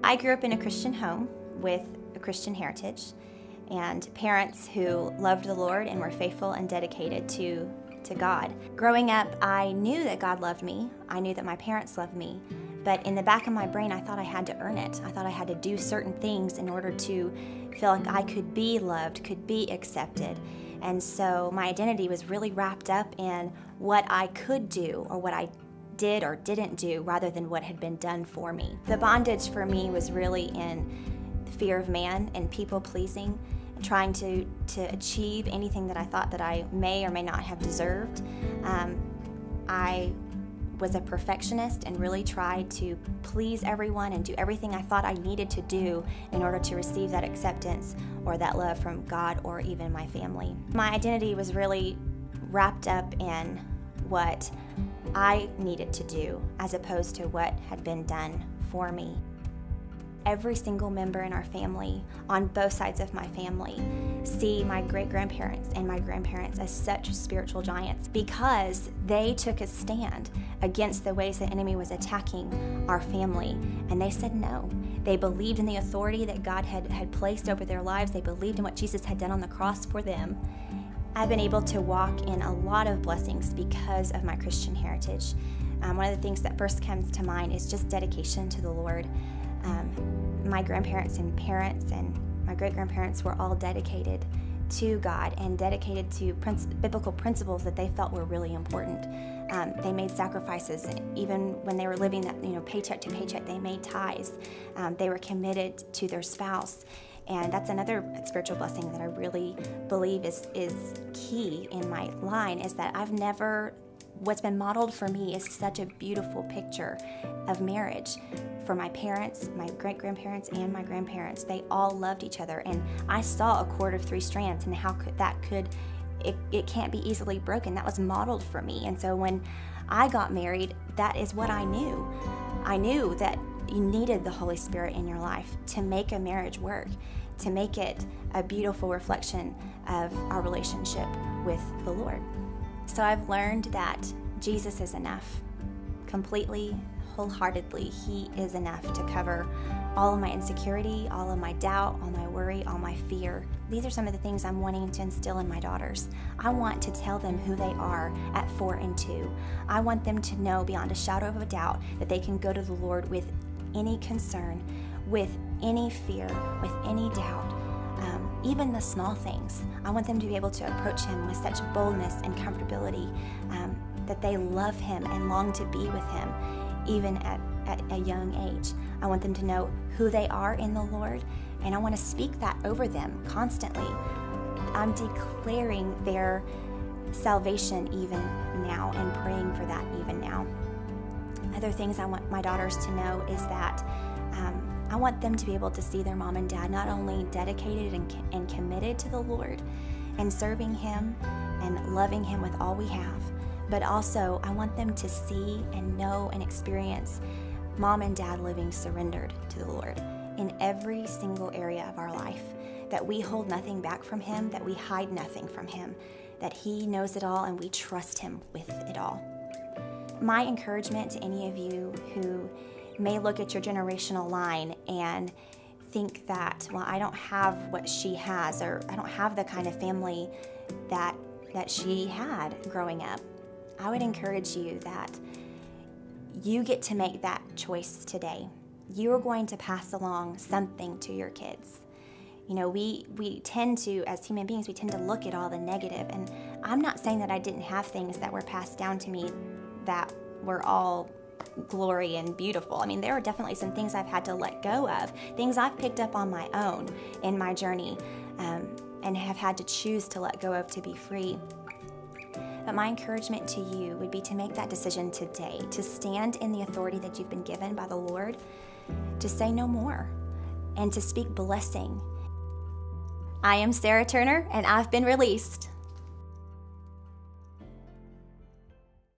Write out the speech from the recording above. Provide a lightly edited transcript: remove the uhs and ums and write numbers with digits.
I grew up in a Christian home with a Christian heritage and parents who loved the Lord and were faithful and dedicated to God. Growing up, I knew that God loved me. I knew that my parents loved me. But in the back of my brain, I thought I had to earn it. I thought I had to do certain things in order to feel like I could be loved, could be accepted. And so my identity was really wrapped up in what I could do or what I did or didn't do rather than what had been done for me. The bondage for me was really in the fear of man and people pleasing, trying to achieve anything that I thought that I may or may not have deserved. I was a perfectionist and really tried to please everyone and do everything I thought I needed to do in order to receive that acceptance or that love from God or even my family. My identity was really wrapped up in what I needed to do as opposed to what had been done for me. Every single member in our family, on both sides of my family, see my great-grandparents and my grandparents as such spiritual giants because they took a stand against the ways the enemy was attacking our family, and they said no. They believed in the authority that God had placed over their lives. They believed in what Jesus had done on the cross for them. I've been able to walk in a lot of blessings because of my Christian heritage. One of the things that first comes to mind is just dedication to the Lord. My grandparents and parents and my great-grandparents were all dedicated to God and dedicated to biblical principles that they felt were really important. They made sacrifices even when they were living that paycheck to paycheck. They made tithes. They were committed to their spouse. And that's another spiritual blessing that I really believe is key in my line, is that what's been modeled for me is such a beautiful picture of marriage. For my parents, my great-grandparents, and my grandparents, they all loved each other. And I saw a cord of three strands and how it can't be easily broken. That was modeled for me. And so when I got married, that is what I knew. I knew that you needed the Holy Spirit in your life to make a marriage work, to make it a beautiful reflection of our relationship with the Lord. So I've learned that Jesus is enough. Completely, wholeheartedly, He is enough to cover all of my insecurity, all of my doubt, all my worry, all my fear. These are some of the things I'm wanting to instill in my daughters. I want to tell them who they are at 4 and 2. I want them to know beyond a shadow of a doubt that they can go to the Lord with any concern, with any fear, with any doubt. Even the small things. I want them to be able to approach Him with such boldness and comfortability that they love Him and long to be with Him, even at a young age. I want them to know who they are in the Lord, and I want to speak that over them constantly. I'm declaring their salvation even now and praying for that even now. Other things I want my daughters to know is that I want them to be able to see their mom and dad not only dedicated and committed to the Lord and serving Him and loving Him with all we have, but also I want them to see and know and experience mom and dad living surrendered to the Lord in every single area of our life, that we hold nothing back from Him, that we hide nothing from Him, that He knows it all and we trust Him with it all. My encouragement to any of you who may look at your generational line and think that, well, I don't have what she has, or I don't have the kind of family that she had growing up, I would encourage you that you get to make that choice today. You are going to pass along something to your kids. We tend to, as human beings, we tend to look at all the negative, and I'm not saying that I didn't have things that were passed down to me that were all glory and beautiful. I mean, there are definitely some things I've had to let go of, things I've picked up on my own in my journey, and have had to choose to let go of to be free. But my encouragement to you would be to make that decision today, to stand in the authority that you've been given by the Lord, to say no more, and to speak blessing. I am Sarah Turner, and I've been released.